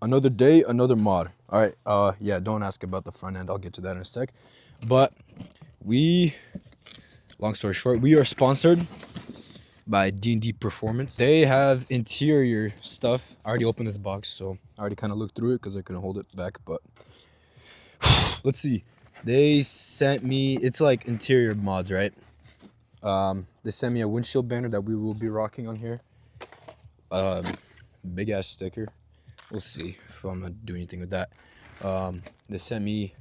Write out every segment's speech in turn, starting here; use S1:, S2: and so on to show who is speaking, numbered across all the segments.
S1: Another day, another mod. All right, yeah, don't ask about the front end. I'll get to that in a sec. But long story short, we are sponsored by D&D Performance. They have interior stuff. I already opened this box, so I already kind of looked through it because I couldn't hold it back. But let's see. They sent me, it's like interior mods, right? They sent me a windshield banner that we will be rocking on here. Big ass sticker. We'll see if I'm gonna do anything with that. They sent me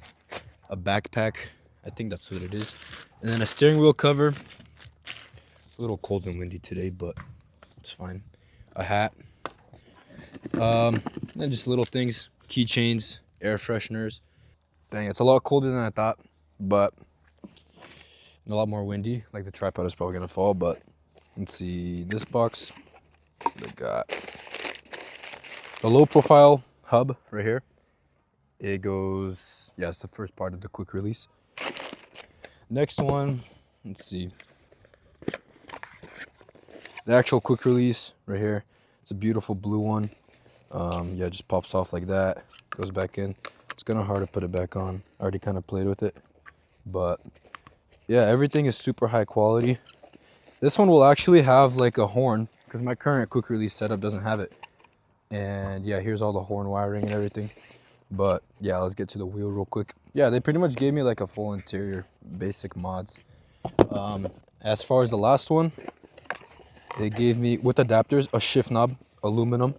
S1: a backpack. I think that's what it is. And then a steering wheel cover. It's a little cold and windy today, but it's fine. A hat. And just little things. Keychains, air fresheners. Dang, it's a lot colder than I thought, but a lot more windy. Like the tripod is probably gonna fall, but let's see this box. They got the low profile hub right here. It goes, yeah, it's the first part of the quick release. Next one, let's see. The actual quick release right here. It's a beautiful blue one. Yeah, it just pops off like that. Goes back in. It's kind of hard to put it back on. I already kind of played with it. But yeah, everything is super high quality. This one will actually have like a horn because my current quick release setup doesn't have it. And yeah, here's all the horn wiring and everything. But yeah, let's get to the wheel real quick. Yeah, they pretty much gave me like a full interior, basic mods. As far as the last one, they gave me, with adapters, a shift knob, aluminum.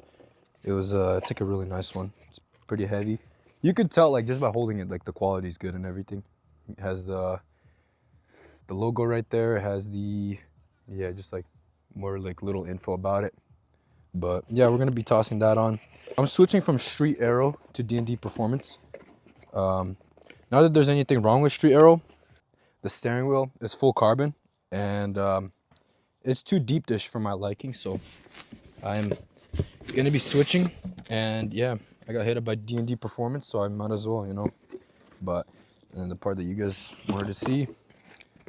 S1: It was, it's like a really nice one. It's pretty heavy. You could tell like just by holding it, like the quality is good and everything. It has the logo right there. It has the, yeah, just like more like little info about it. But yeah, we're gonna be tossing that on. I'm switching from Street Aero to D&D Performance. Not that there's anything wrong with Street Aero. The steering wheel is full carbon, and it's too deep dish for my liking, so I'm gonna be switching. And yeah, I got hit up by D&D Performance, so I might as well, you know. But and then the part that you guys wanted to see,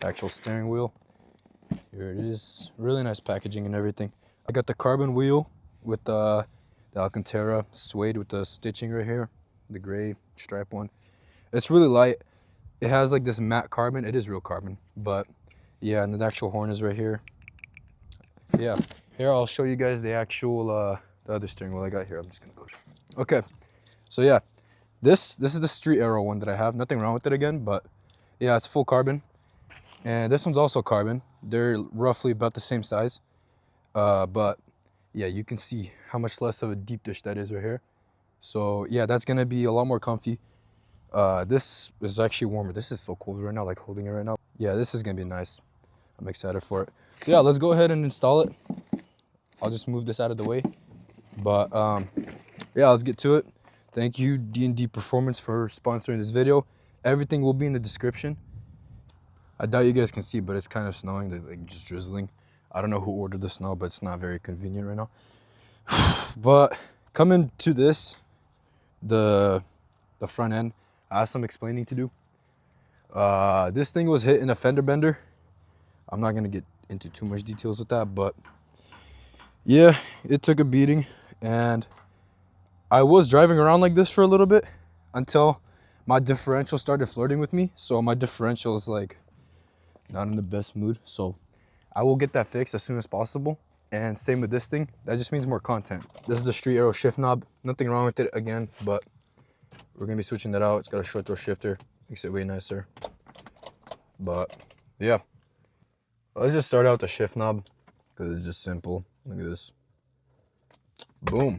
S1: actual steering wheel. Here it is. Really nice packaging and everything. I got the carbon wheel with the Alcantara suede with the stitching right here, the gray stripe one. It's really light. It has like this matte carbon. It is real carbon, but yeah, and the actual horn is right here. Yeah, here I'll show you guys the actual the other steering wheel I got here. I'm just gonna go. Okay, so yeah, this is the Street Aero one that I have. Nothing wrong with it again, but yeah, it's full carbon. And this one's also carbon. They're roughly about the same size. But yeah, you can see how much less of a deep dish that is right here. So yeah, that's gonna be a lot more comfy. This is actually warmer. This is so cold right now, like holding it right now. Yeah, this is gonna be nice. I'm excited for it. So yeah, let's go ahead and install it. I'll just move this out of the way. But yeah, let's get to it. Thank you, D&D Performance, for sponsoring this video. Everything will be in the description. I doubt you guys can see, but it's kind of snowing, like just drizzling. I don't know who ordered the snow, but it's not very convenient right now. But coming to this, the front end, I have some explaining to do. This thing was hit in a fender bender. I'm not gonna get into too much details with that, but yeah, it took a beating, and I was driving around like this for a little bit until my differential started flirting with me. So my differential is like not in the best mood. So I will get that fixed as soon as possible. And same with this thing. That just means more content. This is the Street Aero shift knob. Nothing wrong with it again, but we're gonna be switching that out. It's got a short throw shifter. Makes it way nicer. But yeah, let's just start out with the shift knob because it's just simple. Look at this. Boom.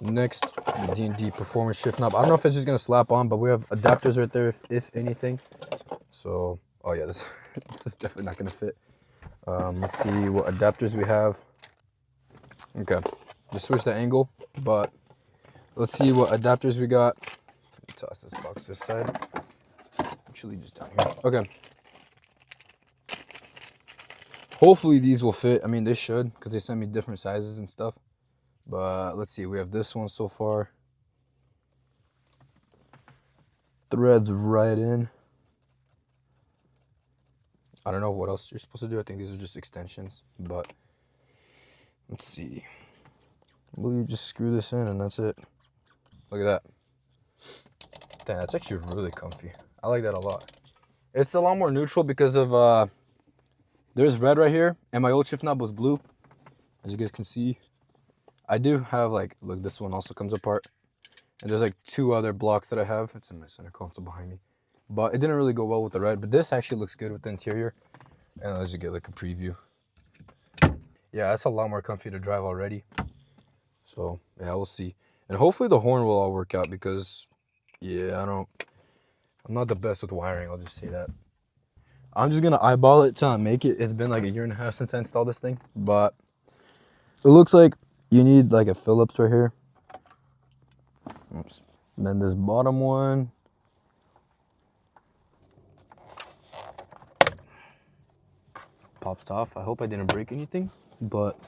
S1: Next, the D&D Performance shift knob. I don't know if it's just gonna slap on, but we have adapters right there if anything. So, oh yeah, this is definitely not gonna fit. Let's see what adapters we have. Okay, just switch the angle, but let's see what adapters we got. Let me toss this box this side. Actually, just down here. Okay. Hopefully these will fit. I mean, they should, because they sent me different sizes and stuff. But let's see, we have this one so far. Threads right in. I don't know what else you're supposed to do. I think these are just extensions, but let's see. Well, you just screw this in and that's it. Look at that. Damn, that's actually really comfy. I like that a lot. It's a lot more neutral because of, there's red right here, and my old shift knob was blue. As you guys can see, I do have like, look, this one also comes apart. And there's like 2 other blocks that I have. It's in my center console behind me. But it didn't really go well with the red, but this actually looks good with the interior. And as you get like a preview. Yeah, that's a lot more comfy to drive already. So yeah, we'll see. And hopefully the horn will all work out because, yeah, I'm not the best with wiring, I'll just say that. I'm just gonna eyeball it till I make it. It's been like a 1.5 years since I installed this thing, but it looks like you need like a Phillips right here. Oops. And then this bottom one. Popped off. I hope I didn't break anything, but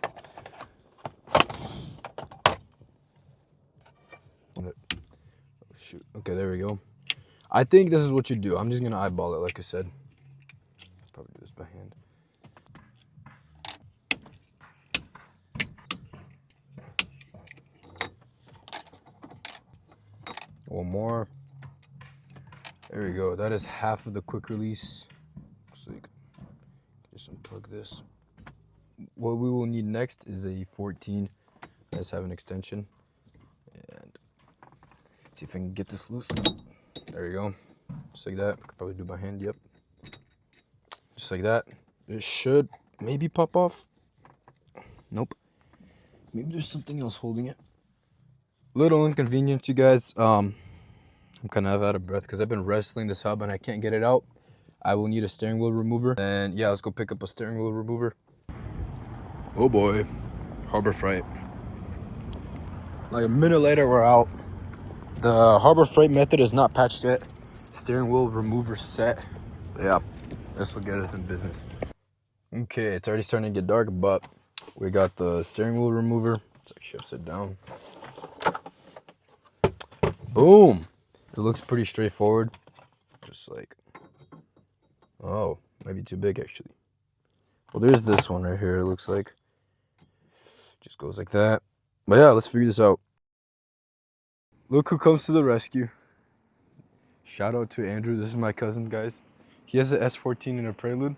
S1: oh shoot. Okay, there we go. I think this is what you do. I'm just gonna eyeball it, like I said. Probably do this by hand. One more. There we go. That is half of the quick release. So you can just unplug this. What we will need next is a 14. Let's have an extension. And see if I can get this loose. There you go. Just like that. I could probably do by hand. Yep. Just like that. It should maybe pop off. Nope. Maybe there's something else holding it. Little inconvenient, you guys. I'm kind of out of breath because I've been wrestling this hub and I can't get it out. I will need a steering wheel remover. And yeah, let's go pick up a steering wheel remover. Oh boy. Harbor Freight. Like a minute later, we're out. The Harbor Freight method is not patched yet. Steering wheel remover set. Yeah, this will get us in business. Okay, it's already starting to get dark, but we got the steering wheel remover. Let's actually upside down. Boom. It looks pretty straightforward. Just like, oh, maybe too big actually. Well, there's this one right here, it looks like. Just goes like that. But yeah, let's figure this out. Look who comes to the rescue. Shout out to Andrew. This is my cousin, guys. He has an S14 and a Prelude.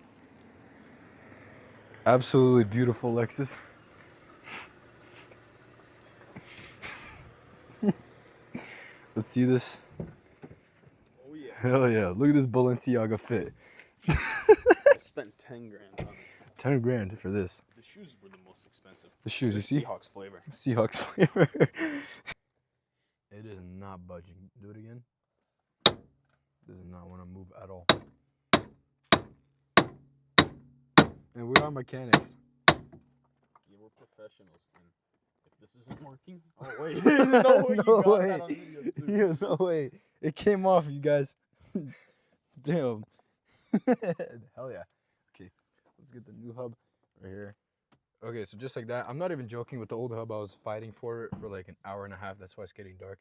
S1: Absolutely beautiful Lexus. Let's see this.
S2: Oh yeah.
S1: Hell yeah. Look at this Balenciaga fit.
S2: I spent 10 grand on it.
S1: 10 grand for this.
S2: The shoes were the most expensive.
S1: The shoes, you see?
S2: Seahawks flavor.
S1: Seahawks flavor. It is not budging. Do it again. Does not want to move at all. And we are mechanics.
S2: Yeah, we're professionals. And if this isn't working, oh wait, no way,
S1: No
S2: you got
S1: way.
S2: that on video too.
S1: Yeah, no way. It came off, you guys. Damn. Hell yeah. Okay, let's get the new hub right here. Okay, so just like that. I'm not even joking with the old hub. I was fighting for it for like an hour and a half. That's why it's getting dark.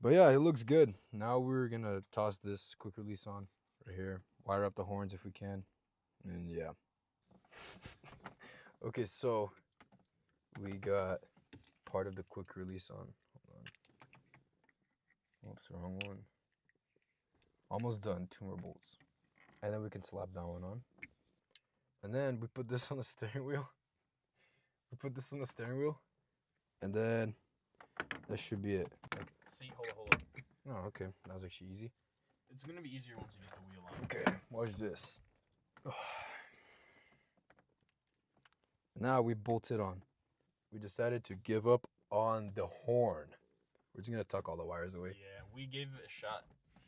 S1: But yeah, it looks good. Now we're going to toss this quick release on right here. Wire up the horns if we can. And yeah. Okay, so we got part of the quick release on. Hold on. Oops, wrong one. Almost done. 2 more bolts. And then we can slap that one on. And then we put this on the steering wheel. And then that should be it. Like,
S2: See, hold up.
S1: oh, okay. That was actually easy.
S2: It's gonna be easier once you get the wheel on.
S1: Okay, watch this. Now we bolted on. We decided to give up on the horn. We're just gonna tuck all the wires away.
S2: Yeah, we gave it a shot.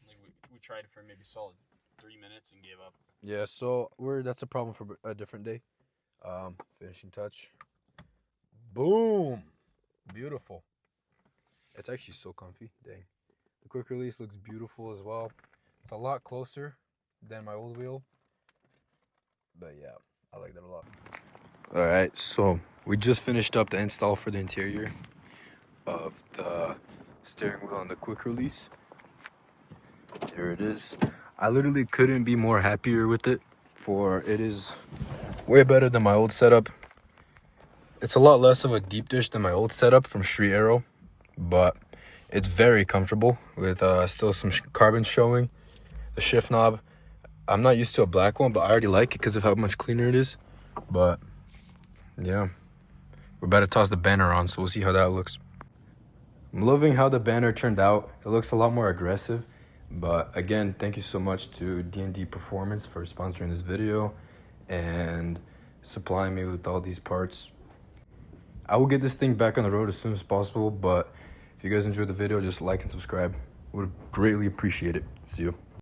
S2: Like we tried it for maybe solid 3 minutes and gave up.
S1: Yeah, so that's a problem for a different day. Finishing touch. Boom! Beautiful. It's actually so comfy. Dang. The quick release looks beautiful as well. It's a lot closer than my old wheel. But yeah, I like that a lot. Alright, so we just finished up the install for the interior of the steering wheel on the quick release. Here it is. I literally couldn't be more happier with it, for it is way better than my old setup. It's a lot less of a deep dish than my old setup from Street Arrow, but it's very comfortable with still some carbon showing. The shift knob, I'm not used to a black one, but I already like it because of how much cleaner it is. But yeah, we're about to toss the banner on, so we'll see how that looks. I'm loving how the banner turned out. It looks a lot more aggressive. But again, thank you so much to DND Performance for sponsoring this video and supplying me with all these parts. I will get this thing back on the road as soon as possible, but if you guys enjoyed the video, just like and subscribe. Would greatly appreciate it. See you.